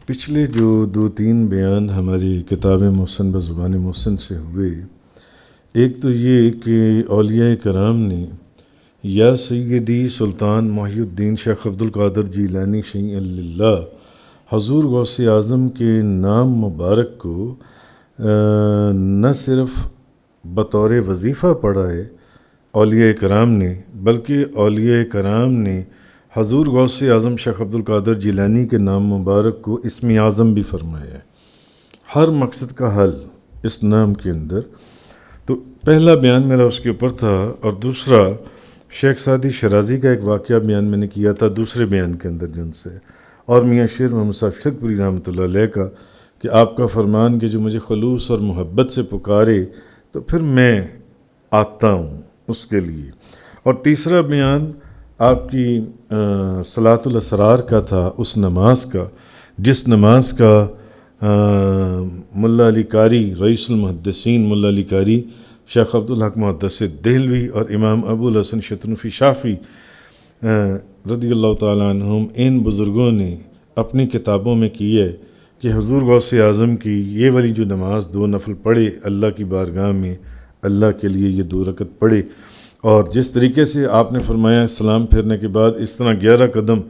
پچھلے جو 2-3 بیان ہماری کتاب محسن بزبان محسن سے ہوئے، ایک تو یہ کہ اولیاء کرام نے یا سیدی سلطان محی الدین شیخ عبدالقادر جیلانی شیع اللہ حضور غوث اعظم کے نام مبارک کو نہ صرف بطور وظیفہ پڑھا ہے اولیاء کرام نے، بلکہ اولیاء کرام نے حضور غوث اعظم شیخ عبدالقادر جیلانی کے نام مبارک کو اسم اعظم بھی فرمایا ہے۔ ہر مقصد کا حل اس نام کے اندر۔ تو پہلا بیان میرا اس کے اوپر تھا، اور دوسرا شیخ سعدی شرازی کا ایک واقعہ بیان میں نے کیا تھا دوسرے بیان کے اندر جن سے، اور میاں شیر محمد صاحب شرکپوری رحمۃ اللہ علیہ کا کہ آپ کا فرمان کہ جو مجھے خلوص اور محبت سے پکارے تو پھر میں آتا ہوں اس کے لیے۔ اور تیسرا بیان آپ کی صلاۃ الاسرار کا تھا، اس نماز کا جس نماز کا ملا علی قاری رئیس المحدثین ملا علی قاری شیخ عبدالحق محدث دہلوی اور امام ابو الحسن شتنفی شافعی رضی اللہ تعالیٰ عنہم، ان بزرگوں نے اپنی کتابوں میں کی ہے کہ حضور غوث اعظم کی یہ والی جو نماز 2 نفل پڑھے اللہ کی بارگاہ میں اللہ کے لیے یہ 2 رکعت پڑھے، اور جس طریقے سے آپ نے فرمایا سلام پھیرنے کے بعد اس طرح 11 قدم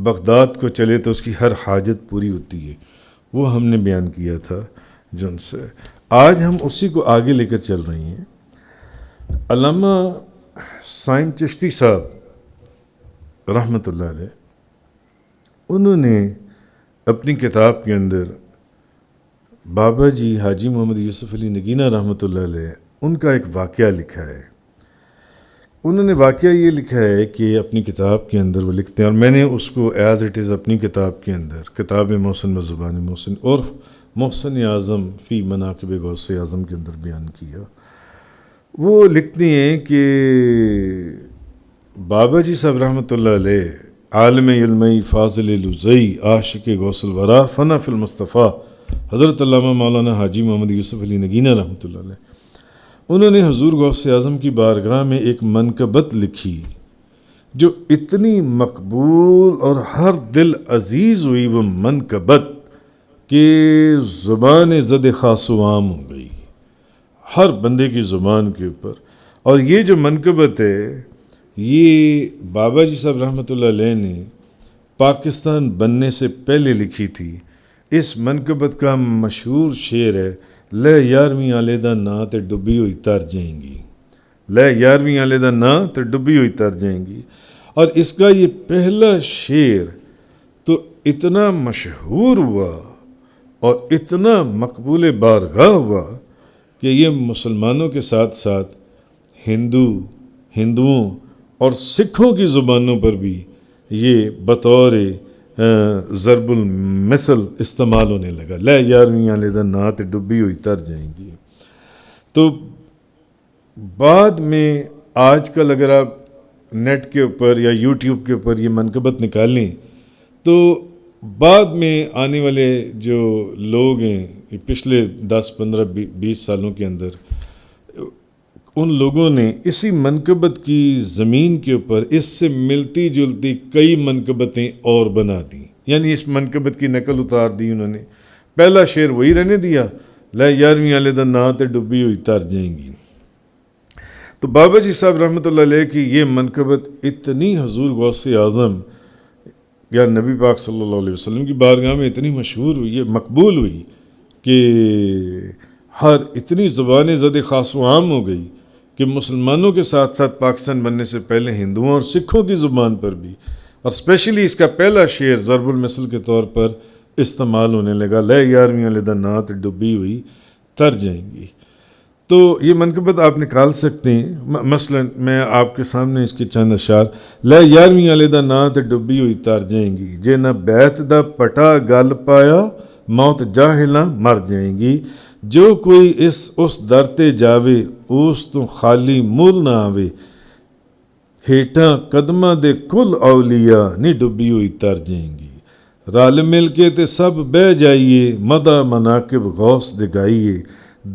بغداد کو چلے تو اس کی ہر حاجت پوری ہوتی ہے، وہ ہم نے بیان کیا تھا جن سے۔ آج ہم اسی کو آگے لے کر چل رہے ہیں۔ علامہ سائم چشتی صاحب رحمۃ اللہ علیہ، انہوں نے اپنی کتاب کے اندر بابا جی حاجی محمد یوسف علی نگینہ رحمۃ اللہ علیہ ان کا ایک واقعہ لکھا ہے۔ انہوں نے واقعہ یہ لکھا ہے کہ اپنی کتاب کے اندر وہ لکھتے ہیں، اور میں نے اس کو ایز اٹ از اپنی کتاب کے اندر کتاب محسن بزبان محسن اور محسن اعظم فی مناقب غوث اعظم کے اندر بیان کیا۔ وہ لکھتی ہیں کہ بابا جی صاحب رحمۃ اللہ علیہ عالم علمی فاضل لزئی عاشق غوث الورا فنا فی المصطفیٰ حضرت علامہ مولانا حاجی محمد یوسف علی نگینہ رحمۃ اللہ علیہ، انہوں نے حضور غوث اعظم کی بارگاہ میں ایک منقبت لکھی جو اتنی مقبول اور ہر دل عزیز ہوئی وہ منقبت کہ زبان زد خاص و عام ہو گئی ہر بندے کی زبان کے اوپر۔ اور یہ جو منقبت ہے یہ بابا جی صاحب رحمۃ اللہ علیہ نے پاکستان بننے سے پہلے لکھی تھی۔ اس منقبت کا مشہور شعر ہے، لے یارویں علیحدہ نا تے ڈبی ہوئی تر جائیں گی، لے یارویں علیحدہ نا تے ڈبی ہوئی تر جائیں گی۔ اور اس کا یہ پہلا شعر تو اتنا مشہور ہوا اور اتنا مقبول بارگاہ ہوا کہ یہ مسلمانوں کے ساتھ ساتھ ہندوؤں اور سکھوں کی زبانوں پر بھی یہ بطور ضرب المثل استعمال ہونے لگا، لے یارویں علیحدہ نات ڈبی ہوئی تر جائیں گی۔ تو بعد میں آج کل اگر آپ نیٹ کے اوپر یا یوٹیوب کے اوپر یہ منقبت نکالیں تو بعد میں آنے والے جو لوگ ہیں پچھلے 10 15 20 سالوں کے اندر ان لوگوں نے اسی منقبت کی زمین کے اوپر اس سے ملتی جلتی کئی منقبتیں اور بنا دیں، یعنی اس منقبت کی نقل اتار دی انہوں نے۔ پہلا شعر وہی رہنے دیا، لے یارویں علیحدہ نات ڈبی ہوئی تر جائیں گی۔ تو بابا جی صاحب رحمۃ اللہ علیہ کی یہ منقبت اتنی حضور غوث اعظم یا نبی پاک صلی اللہ علیہ وسلم کی بارگاہ میں اتنی مشہور ہوئی، مقبول ہوئی کہ ہر اتنی زبان زد خاص و عام ہو گئی کہ مسلمانوں کے ساتھ ساتھ پاکستان بننے سے پہلے ہندوؤں اور سکھوں کی زبان پر بھی، اور اسپیشلی اس کا پہلا شعر ضرب المثل کے طور پر استعمال ہونے لگا، لے یارویں علیحدہ نات ڈبی ہوئی تر جائیں گی۔ تو یہ منقبت آپ نکال سکتے ہیں، مثلا میں آپ کے سامنے اس کے چند اشعار، لے یارویں علیحدہ نات ڈبی ہوئی تر جائیں گی، جے نہ بیت دا پٹا گل پایا موت جاہلاں مر جائیں گی، جو کوئی اس در تے جاوے اس تو خالی مول نہ آوے، ہیٹاں قدماں دے کل اولیاء نہیں ڈبی ہوئی تر جائیں گی، رل مل کے تے سب بہ جائیے مدح مناقب غوث دے گائیے،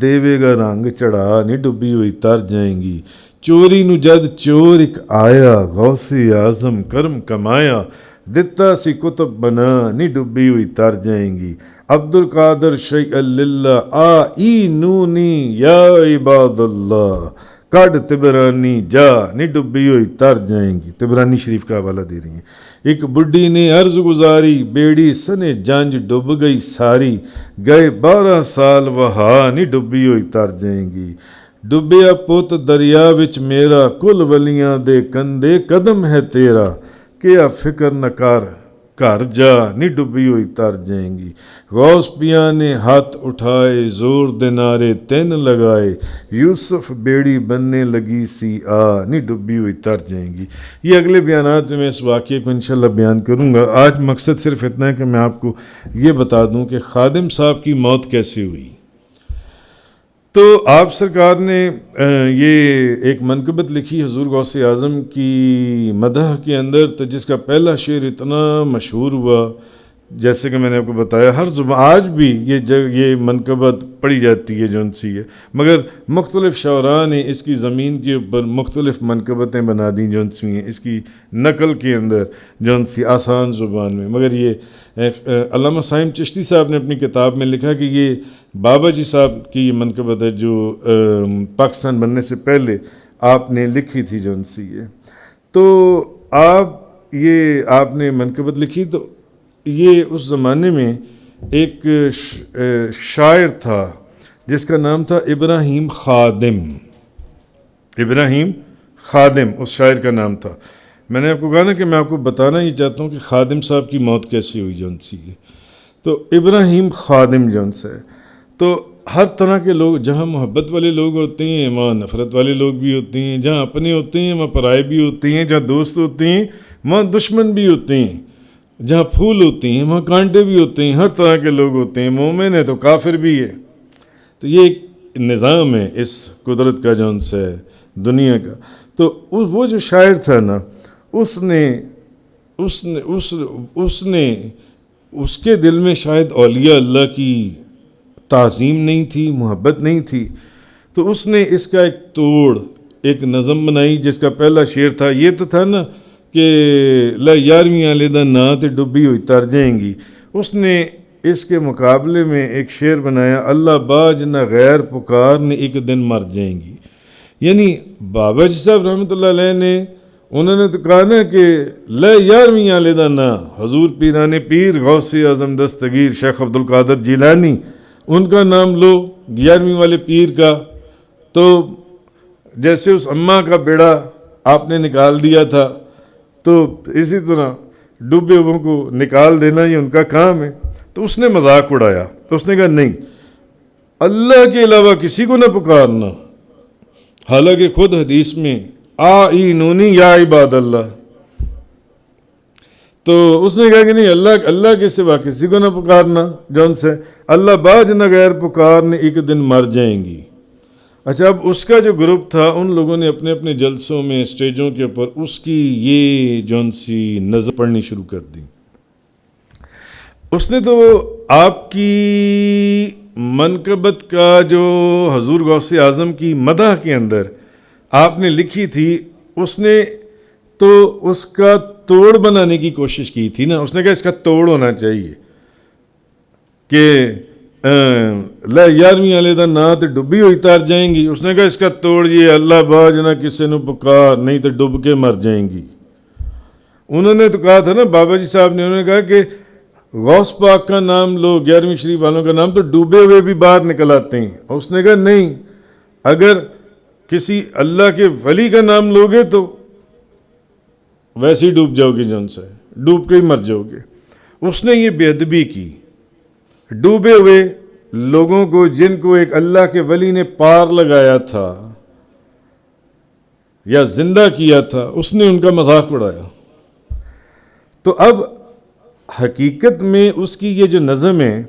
دیوے گا رنگ چڑھا نہیں ڈبی ہوئی تر جائیں گی، چوری نو جد چور ایک آیا غوث اعظم کرم کمایا، دتا سی کتب بنا نہیں ڈبی ہوئی تر جائیں گی. عبد القادر شیء للہ آئینونی یا عباد اللہ کڈ تبرانی جا نہیں ڈبی ہوئی تر جائیں گی. تبرانی شریف کا حوالہ دے رہی ہیں. ایک بڈھی نے عرض گزاری بیڑی سنے جنج ڈب گئی ساری گئے 12 سال وہاں نہیں ڈبی ہوئی تر جائیں گی. ڈبیا پوت دریا وچ میرا کل ولیاں دے کندے قدم ہے تیرا کیا فکر نہ کر گھر جا نہیں ڈبی ہوئی تر جائیں گی. غوث پیا نے ہاتھ اٹھائے زور دے نعرے 3 لگائے یوسف بیڑی بننے لگی سی نہیں ڈبی ہوئی تر جائیں گی. یہ اگلے بیانات میں اس واقعے کو انشاءاللہ بیان کروں گا. آج مقصد صرف اتنا ہے کہ میں آپ کو یہ بتا دوں کہ خادم صاحب کی موت کیسے ہوئی. تو آپ سرکار نے یہ ایک منقبت لکھی حضور غوث اعظم کی مدح کے اندر، تو جس کا پہلا شعر اتنا مشہور ہوا، جیسے کہ میں نے آپ کو بتایا ہر زبان آج بھی یہ منقبت پڑھی جاتی ہے جون سی ہے، مگر مختلف شعراء نے اس کی زمین کے اوپر مختلف منقبتیں بنا دیں جون سی ہیں اس کی نقل کے اندر جون سی آسان زبان میں. مگر یہ علامہ صاحب چشتی صاحب نے اپنی کتاب میں لکھا کہ یہ بابا جی صاحب کی یہ منقبت ہے جو پاکستان بننے سے پہلے آپ نے لکھی تھی جون سی ہے. تو آپ نے منقبت لکھی. تو یہ اس زمانے میں ایک شاعر تھا جس کا نام تھا ابراہیم خادم. ابراہیم خادم اس شاعر کا نام تھا. میں نے آپ کو کہا نا کہ میں آپ کو بتانا ہی چاہتا ہوں کہ خادم صاحب کی موت کیسی ہوئی جون سی ہے. تو ابراہیم خادم جون سے، تو ہر طرح کے لوگ، جہاں محبت والے لوگ ہوتے ہیں وہاں نفرت والے لوگ بھی ہوتے ہیں، جہاں اپنے ہوتے ہیں وہاں پرائے بھی ہوتے ہیں، جہاں دوست ہوتے ہیں وہاں دشمن بھی ہوتے ہیں، جہاں پھول ہوتے ہیں وہاں کانٹے بھی ہوتے ہیں، ہر طرح کے لوگ ہوتے ہیں، مومن ہے تو کافر بھی ہے. تو یہ ایک نظام ہے اس قدرت کا جون سے دنیا کا. تو وہ جو شاعر تھا نا، اس کے دل میں شاید اولیاء اللہ کی تعظیم نہیں تھی، محبت نہیں تھی. تو اس نے اس کا ایک نظم بنائی جس کا پہلا شعر تھا، یہ تو تھا نا کہ لا 11ویں والے دا نا تے ڈبی ہوئی تر جائیں گی. اس نے اس کے مقابلے میں ایک شعر بنایا، اللہ باج نہ غیر پکار نے ایک دن مر جائیں گی. یعنی بابا جی صاحب رحمۃ اللہ علیہ نے انہوں نے تو کہا نا کہ لا 11ویں والے دا نا حضور پیران پیر غوث اعظم دستگیر شیخ عبد القادر جیلانی، ان کا نام لو 11ویں والے پیر کا. تو جیسے اس اماں کا بیڑا آپ نے نکال دیا تھا، تو اسی طرح ڈوبے ہوئوں کو نکال دینا یہ ان کا کام ہے. تو اس نے مذاق اڑایا. تو اس نے کہا نہیں، اللہ کے علاوہ کسی کو نہ پکارنا. حالانکہ خود حدیث میں آئینونی یا عباد اللہ. تو اس نے کہا کہ نہیں، اللہ کے سوا کسی کو نہ پکارنا، جون سے اللہ باج نہ غیر پکار نے ایک دن مر جائیں گی. اچھا، اب اس کا جو گروپ تھا ان لوگوں نے اپنے اپنے جلسوں میں اسٹیجوں کے اوپر اس کی یہ جون سی نظم پڑھنی شروع کر دی. اس نے تو آپ کی منقبت کا جو حضور غوث اعظم کی مدح کے اندر آپ نے لکھی تھی، اس نے تو اس کا توڑ بنانے کی کوشش کی تھی نا. اس نے کہا اس کا توڑ ہونا چاہیے کہ لا 11ویں والے دا نا تے ڈبی ہوئی تر جائیں گی. اس نے کہا اس کا توڑ یہ اللہ باج نہ کسی نو پکار نہیں تو ڈب کے مر جائیں گی. انہوں نے تو کہا تھا نا بابا جی صاحب نے، انہوں نے کہا کہ غوث پاک کا نام لو، 11ویں شریف والوں کا نام، تو ڈوبے ہوئے بھی باہر نکل آتے ہیں. اور اس نے کہا نہیں، اگر کسی اللہ کے ولی کا نام لوگے تو ویسے ہی ڈوب جاؤ گے، جن سے ڈوب کے ہی مر جاؤ گے. اس نے یہ بے ادبی کی. ڈوبے ہوئے لوگوں کو جن کو ایک اللہ کے ولی نے پار لگایا تھا یا زندہ کیا تھا، اس نے ان کا مذاق اڑایا. تو اب حقیقت میں اس کی یہ جو نظم ہے،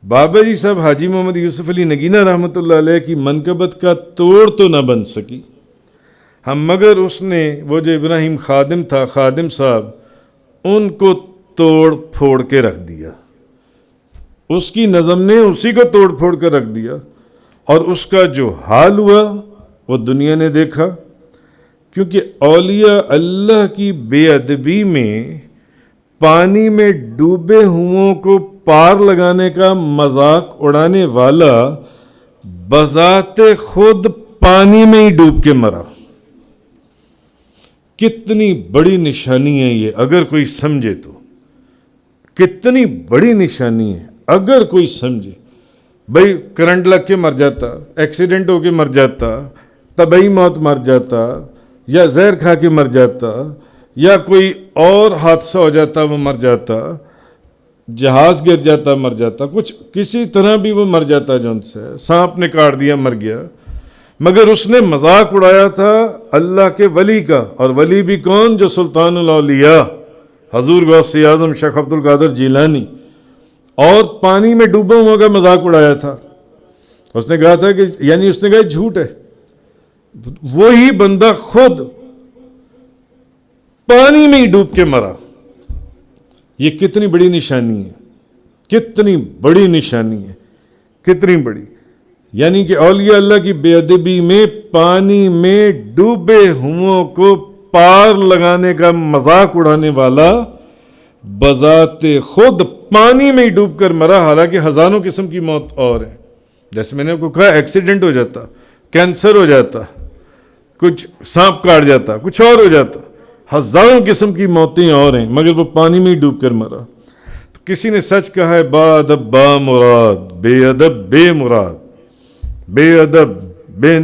بابا جی صاحب حاجی محمد یوسف علی نگینہ رحمۃ اللہ علیہ کی منقبت کا توڑ تو نہ بن سکی ہم، مگر اس نے وہ جو ابراہیم خادم تھا، خادم صاحب، ان کو توڑ پھوڑ کے رکھ دیا. اس کی نظم نے اسی کو توڑ پھوڑ کر رکھ دیا. اور اس کا جو حال ہوا وہ دنیا نے دیکھا. کیونکہ اولیاء اللہ کی بے ادبی میں پانی میں ڈوبے ہوئوں کو پار لگانے کا مذاق اڑانے والا بذات خود پانی میں ہی ڈوب کے مرا. کتنی بڑی نشانی ہے یہ اگر کوئی سمجھے تو. کتنی بڑی نشانی ہے اگر کوئی سمجھے. بھائی کرنٹ لگ کے مر جاتا, ایکسیڈنٹ ہو کے مر جاتا, طبعی موت مر جاتا, یا زہر کھا کے مر جاتا, یا کوئی اور حادثہ ہو جاتا وہ مر جاتا, جہاز گر جاتا مر جاتا, کچھ کسی طرح بھی وہ مر جاتا, جو ان سے سانپ نے کاٹ دیا مر گیا. مگر اس نے مذاق اڑایا تھا اللہ کے ولی کا. اور ولی بھی کون؟ جو سلطان الاولیاء حضور غوث اعظم شیخ عبد القادر جیلانی. اور پانی میں ڈوبا ہوا کا مذاق اڑایا تھا. اس نے کہا تھا کہ یعنی اس نے کہا جھوٹ ہے. وہی بندہ خود پانی میں ہی ڈوب کے مرا. یہ کتنی بڑی نشانی ہے, کتنی بڑی نشانی ہے, کتنی بڑی. یعنی کہ اولیاء اللہ کی بے ادبی میں پانی میں ڈوبے ہوئوں کو پار لگانے کا مذاق اڑانے والا بذات خود پانی میں ہی ڈوب کر مرا. حالانکہ ہزاروں قسم کی موت اور ہیں. جیسے میں نے آپ کو کہا, ایکسیڈنٹ ہو جاتا, کینسر ہو جاتا, کچھ سانپ کاٹ جاتا, کچھ اور ہو جاتا, ہزاروں قسم کی موتیں اور ہیں, مگر وہ پانی میں ہی ڈوب کر مرا. تو کسی نے سچ کہا ہے, با ادب با مراد, بے ادب بے مراد. بے ادب بے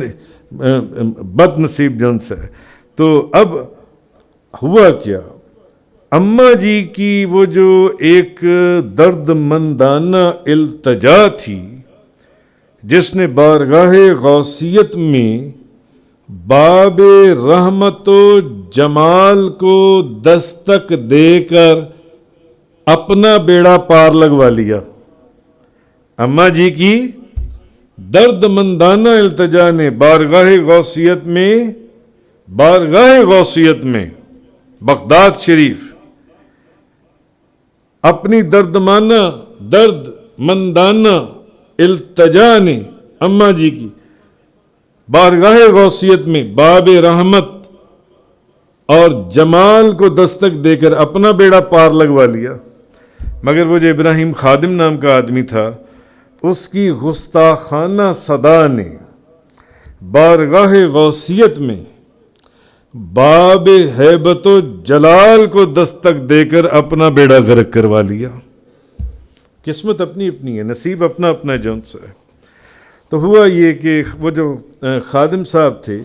بد نصیب جن سے. تو اب ہوا کیا, اماں جی کی وہ جو ایک درد مندانہ التجا تھی, جس نے بارگاہ غوثیت میں باب رحمت و جمال کو دستک دے کر اپنا بیڑا پار لگوا لیا. اماں جی کی درد مندانہ التجا نے بارگاہ غوثیت میں بغداد شریف اپنی درد مندانہ التجا نے اماں جی کی بارگاہ غوثیت میں باب رحمت اور جمال کو دستک دے کر اپنا بیڑا پار لگوا لیا. مگر وہ جو ابراہیم خادم نام کا آدمی تھا, اس کی گستاخانہ صدا نے بارگاہ غوثیت میں باب ہیبت و جلال کو دستک دے کر اپنا بیڑا غرق کروا لیا. قسمت اپنی اپنی ہے, نصیب اپنا اپنا جون سے ہے. تو ہوا یہ کہ وہ جو خادم صاحب تھے,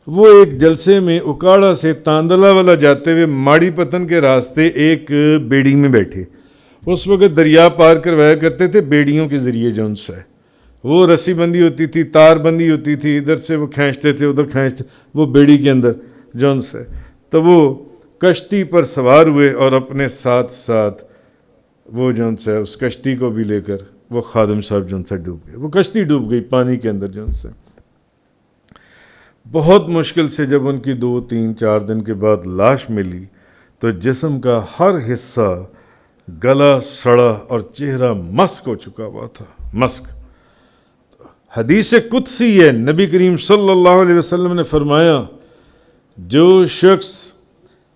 وہ ایک جلسے میں اکاڑا سے تاندلہ والا جاتے ہوئے ماڑی پتن کے راستے ایک بیڑی میں بیٹھے. اس وقت دریا پار کروایا کرتے تھے بیڑیوں کے ذریعے, جون سے وہ رسی بندی ہوتی تھی, تار بندی ہوتی تھی, ادھر سے وہ کھینچتے تھے, ادھر کھینچتے, وہ بیڑی کے اندر جون سے. تو وہ کشتی پر سوار ہوئے اور اپنے ساتھ ساتھ وہ جون سے اس کشتی کو بھی لے کر وہ خادم صاحب جون سے ڈوب گئے. وہ کشتی ڈوب گئی پانی کے اندر جون سے. بہت مشکل سے جب ان کی 2 3 4 دن کے بعد لاش ملی تو جسم کا ہر حصہ گلا سڑا اور چہرہ مسک ہو چکا ہوا تھا. مسک. حدیث قدسی ہے, نبی کریم صلی اللہ علیہ وسلم نے فرمایا, جو شخص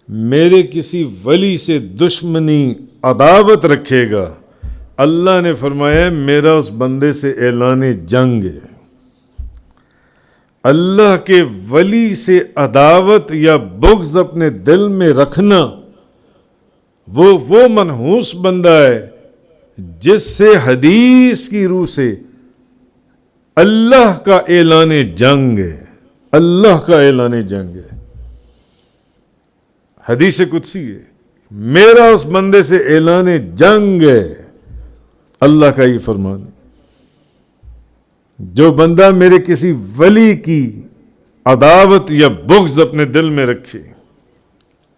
میرے کسی ولی سے دشمنی عداوت رکھے گا, اللہ نے فرمایا میرا اس بندے سے اعلان جنگ ہے. اللہ کے ولی سے عداوت یا بغض اپنے دل میں رکھنا, وہ منحوس بندہ ہے جس سے حدیث کی روح سے اللہ کا اعلان جنگ ہے. اللہ کا اعلان جنگ ہے. حدیث قدسی ہے, میرا اس بندے سے اعلان جنگ ہے. اللہ کا یہ فرمان ہے. جو بندہ میرے کسی ولی کی عداوت یا بغض اپنے دل میں رکھے,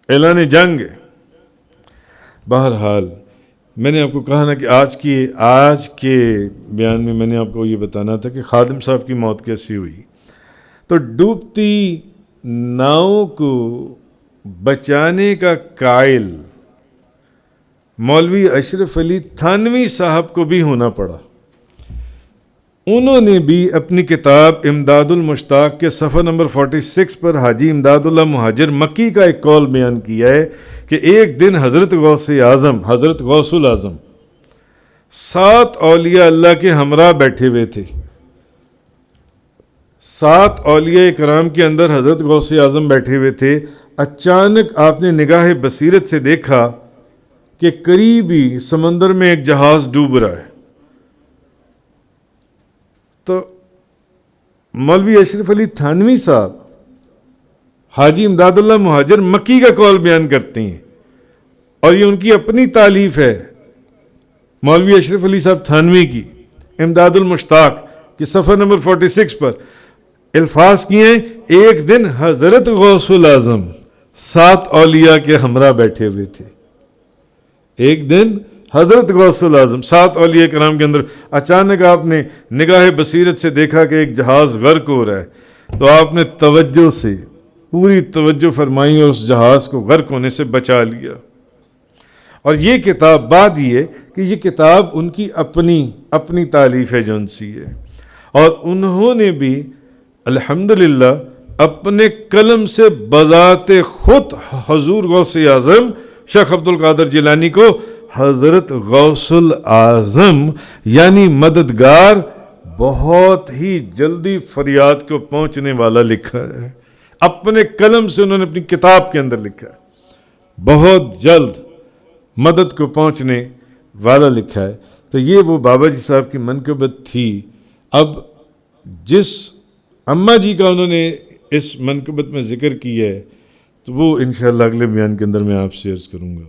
اعلان جنگ ہے. بہرحال میں نے آپ کو کہا نا کہ آج کے بیان میں میں نے آپ کو یہ بتانا تھا کہ خادم صاحب کی موت کیسی ہوئی. تو ڈوبتی ناؤں کو بچانے کا قائل مولوی اشرف علی تھانوی صاحب کو بھی ہونا پڑا. انہوں نے بھی اپنی کتاب امداد المشتاق کے صفحہ نمبر 46 پر حاجی امداد اللہ مہاجر مکی کا ایک قول بیان کیا ہے کہ ایک دن حضرت غوث اعظم، حضرت غوث الاعظم 7 اولیاء اللہ کے ہمراہ بیٹھے ہوئے تھے. 7 اولیاء کرام کے اندر حضرت غوث اعظم بیٹھے ہوئے تھے. اچانک آپ نے نگاہ بصیرت سے دیکھا کہ قریب ہی سمندر میں ایک جہاز ڈوب رہا ہے. تو مولوی اشرف علی تھانوی صاحب حاجی امداد اللہ مہاجر مکی کا قول بیان کرتے ہیں، اور یہ ان کی اپنی تالیف ہے مولوی اشرف علی صاحب تھانوی کی امداد المشتاق کے صفحہ نمبر 46 پر الفاظ کیے ہیں، ایک دن حضرت غوث الاعظم 7 اولیاء کے ہمراہ بیٹھے ہوئے تھے. ایک دن حضرت غوث الاعظم 7 اولیاء کرام کے اندر اچانک آپ نے نگاہ بصیرت سے دیکھا کہ ایک جہاز غرق ہو رہا ہے، تو آپ نے توجہ سے پوری توجہ فرمائی اور اس جہاز کو غرق ہونے سے بچا لیا. اور یہ کتاب بات یہ ہے کہ یہ کتاب ان کی اپنی تالیف ہے جو ان سی ہے، اور انہوں نے بھی الحمدللہ اپنے قلم سے بذات خود حضور غوث اعظم شیخ عبد القادر جیلانی کو حضرت غوث الاعظم یعنی مددگار بہت ہی جلدی فریاد کو پہنچنے والا لکھا ہے. اپنے قلم سے انہوں نے اپنی کتاب کے اندر لکھا ہے، بہت جلد مدد کو پہنچنے والا لکھا ہے. تو یہ وہ بابا جی صاحب کی منقبت تھی. اب جس اماں جی کا انہوں نے اس منقبت میں ذکر کیا ہے تو وہ انشاءاللہ اگلے بیان کے اندر میں آپ سے عرض کروں گا.